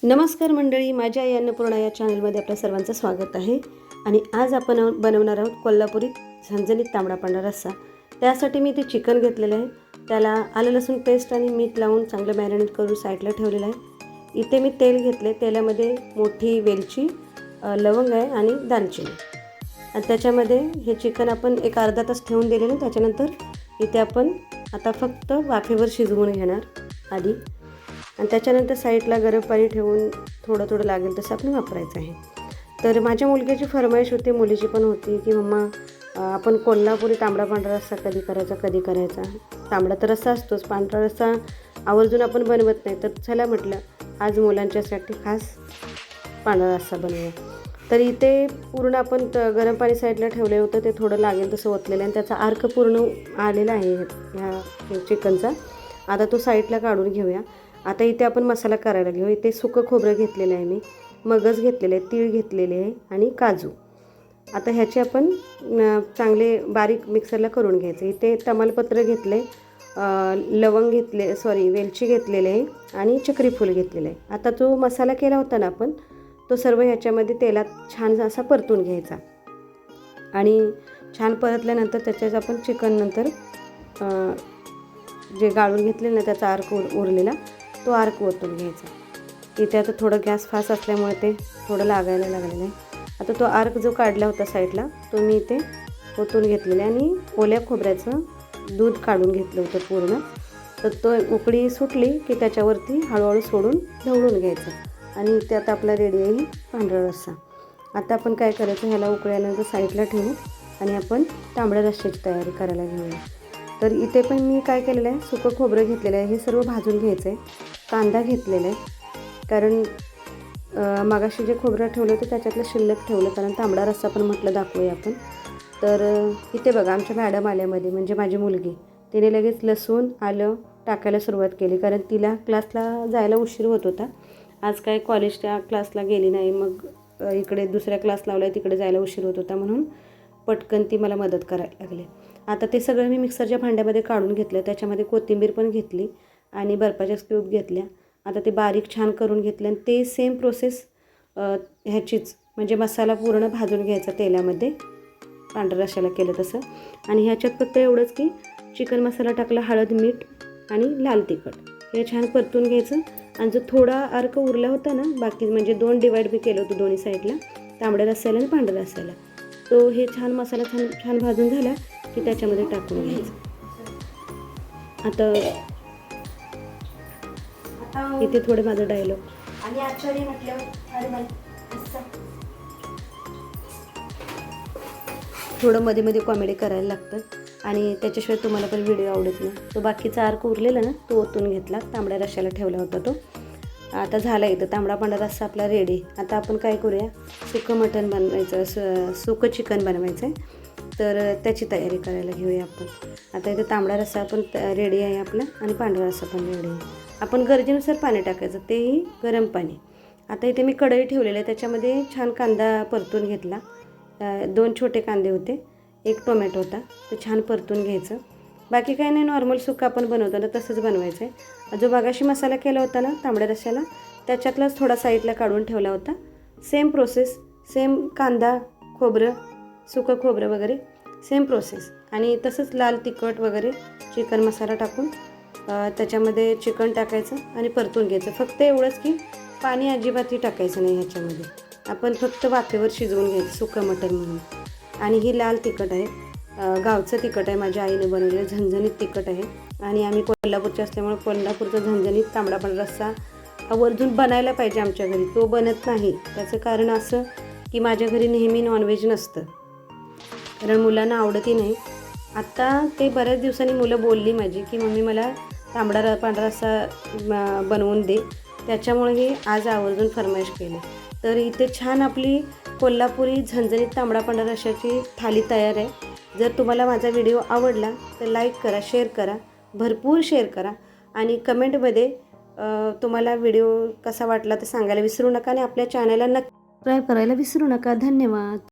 नमस्कार मंडळी, माझ्या आई अन्नपूर्णा या चॅनलमध्ये आपल्या सर्वांचं स्वागत आहे. आणि आज आपण बनवणार आहोत कोल्हापुरी झणझणीत तांबडा पांढरा रस्सा. त्यासाठी मी ते चिकन घेतलेलं आहे. त्याला आलं लसूण पेस्ट आणि मीठ लावून चांगलं मॅरिनेट करून साईडला ठेवलेलं आहे. इथे मी तेल घेतले. तेलामध्ये मोठी वेलची, लवंग आहे आणि दालचिनी. आणि त्याच्यामध्ये हे चिकन आपण एक अर्धा तास ठेवून दिलेलं. त्याच्यानंतर इथे आपण आता फक्त वाफेवर शिजवून घेणार आधी. आणि त्याच्यानंतर साईडला गरम पाणी ठेवून थोडं थोडं लागेल तसं आपण वापरायचं आहे. तर माझ्या मुलग्याची फरमाईश होती, मुलीची पण होती, की मम्मा आपण कोल्हापुरी तांबडा पांढरा रस्सा कधी करायचा. तांबडा तर रस्सा असतोच, पांढरा रस्सा आवर्जून आपण बनवत नाही. तर चला म्हटलं आज मुलांच्यासाठी खास पांढरा रस्सा बनवूया. तर इथे पूर्ण आपण गरम पाणी साईडला ठेवलं होतं, ते थोडं लागेल तसं ओतलेलं आणि त्याचा अर्क पूर्ण आलेला आहे ह्या चिकनचा. आता तो साईडला काढून घेऊया. आता इथे आपण मसाला करायला घेऊ. इथे सुकं खोबरं घेतलेलं आहे, मी मगज घेतलेले आहे, तीळ घेतलेले आहे आणि काजू. आता ह्याचे आपण चांगले बारीक मिक्सरला करून घ्यायचे. इथे तमालपत्र घेतले, लवंग घेतले, वेलची घेतलेले आहे आणि चक्री फूल घेतलेलं आहे. आता जो मसाला केला होता ना आपण, तो सर्व ह्याच्यामध्ये तेलात छान असा परतून घ्यायचा. आणि छान परतल्यानंतर त्याच्यात आपण चिकन नंतर जे गाळून घेतले ना त्याचा अर्क उरलेला तो अर्क ओतून घ्यायचा. इथे आता थोडं गॅस फास्ट असल्यामुळे ते थोडं लागायला लागलेलं आहे. आता तो अर्क जो काढला होता साईडला तो मी इथे ओतून घेतलेला आहे. आणि ओल्या खोबऱ्याचं दूध काढून घेतलं होतं पूर्ण. तर तो उकळी सुटली की त्याच्यावरती हळूहळू सोडून ढवळून घ्यायचं. आणि इथे आता आपला रेडी आहे पांढरा रस्सा. आता आपण काय करायचं, ह्याला उकळल्यानंतर साईडला ठेवू आणि आपण तांबड्या रस्स्याची तयारी करायला घेऊया. तर इथे पण मी काय केलेलं आहे, सुकं खोबरं घेतलेलं आहे, हे सर्व भाजून घ्यायचं आहे. कांदा घेतलेला आहे, कारण मागाशी जे खोबरं ठेवलं होतं त्याच्यातलं शिल्लक ठेवलं, कारण तांबडा रस्सा पण म्हटलं दाखवूया आपण. तर इथे बघा आमच्या मॅडम आल्यामध्ये, म्हणजे माझी मुलगी, तिने लगेच लसूण आलं टाकायला सुरुवात केली, कारण तिला क्लासला जायला उशीर होत होता. आज काय कॉलेजच्या क्लासला गेली नाही, मग इकडे दुसऱ्या क्लास लावला आहे तिकडे जायला उशीर होत होता, म्हणून पटकन ती मला मदत करायला लागली. आता ते सगळं मी मिक्सरच्या भांड्यामध्ये काढून घेतलं. त्याच्यामध्ये कोथिंबीर पण घेतली आणि बर्फाच्या क्यूब घेतल्या. आता ते बारीक छान करून घेतलं आणि ते सेम प्रोसेस ह्याचीच, म्हणजे मसाला पूर्ण भाजून घ्यायचा तेलामध्ये, पांढऱ्या रश्श्याला केलं तसं. आणि ह्याच्यात फक्त एवढंच की चिकन मसाला टाकला, हळद, मीठ आणि लाल तिखट, हे छान परतून घ्यायचं. आणि जो थोडा अर्क उरला होता ना, बाकी म्हणजे 2 डिवाईड बी केलं होतं दोन्ही साईडला, तांबड्या रस्स्याला आणि पांढऱ्या रस्स्याला, तो हे छान मसाला छान भाजून झाला की त्याच्यामध्ये टाकून घ्यायचं. आता इथे थोडे माझं डायलॉग आणि आचार्य म्हटल्यावर थोडं मध्ये मध्ये कॉमेडी करायला लागतं, आणि त्याच्याशिवाय तुम्हाला पण व्हिडिओ आवडत नाही. तो बाकीचा अर्क उरलेला ना तो ओतून घेतला, तांबड्या रश्श्याला ठेवला होता तो. आता झाला इथं तांबडा पांढरा रस्सा आपला रेडी. आता आपण काय करूया, सुकं मटण बनवायचं, सुकं चिकन बनवायचं आहे. तर त्याची तयारी करायला घेऊया आपण. आता इथे तांबडा रस्सा पण रेडी आहे आपला आणि पांढरा रस्सा पण रेडी आहे. आपण गरजेनुसार पाणी टाकायचं, तेही गरम पाणी. आता इथे मी कढई ठेवलेलं आहे, त्याच्यामध्ये छान कांदा परतून घेतला. 2 छोटे कांदे होते, 1 टोमॅटो होता, ते छान परतून घ्यायचं. बाकी काही नाही, नॉर्मल सुका आपण बनवतो ना तसंच बनवायचं आहे. जो मागाशी मसाला केला होता ना तांबड्या रस्स्याला, त्याच्यातलाच थोडा साईडला काढून ठेवला होता. सेम प्रोसेस, सेम कांदा, खोबरं, सुकं खोबरं वगैरे सेम प्रोसेस. आणि तसंच लाल तिखट वगैरे चिकन मसाला टाकून त्याच्यामध्ये चिकन टाकायचं आणि परतून घ्यायचं. फक्त एवढंच की पाणी अजिबातही टाकायचं नाही ह्याच्यामध्ये. आपण फक्त वाफेवर शिजवून घ्यायचं सुकं मटण म्हणून. आणि ही लाल तिखट आहे, गावचं तिखट आहे, माझ्या आईने बनवलेलं झणझणीत तिखट आहे. आणि आम्ही कोल्हापूरचे असल्यामुळे कोल्हापूरचा झणझणीत तांबडा पांढरा रस्सा आवर्जून बनायला पाहिजे आमच्या घरी. तो बनत नाही, त्याचं कारण असं की माझ्या घरी नेहमी नॉनव्हेज नसतं, कारण मुलांना आवडतही नाही. आत्ता ते बऱ्याच दिवसांनी मुलं बोलली माझी की मम्मी मला तांबडा पांढरा रस्सा बनवून दे, त्याच्यामुळे हे आज आवर्जून फरमाईश केली. तर इथे छान आपली कोल्हापुरी झणझणीत तांबडा पांढरा रस्स्याची थाली तयार आहे. जर तुम्हाला माझा व्हिडिओ आवडला तर लाईक करा, शेअर करा, भरपूर शेअर करा. आणि कमेंटमध्ये तुम्हाला व्हिडिओ कसा वाटला तर सांगायला विसरू नका. आणि आपल्या चॅनलला सबस्क्राईब करायला विसरू नका. धन्यवाद.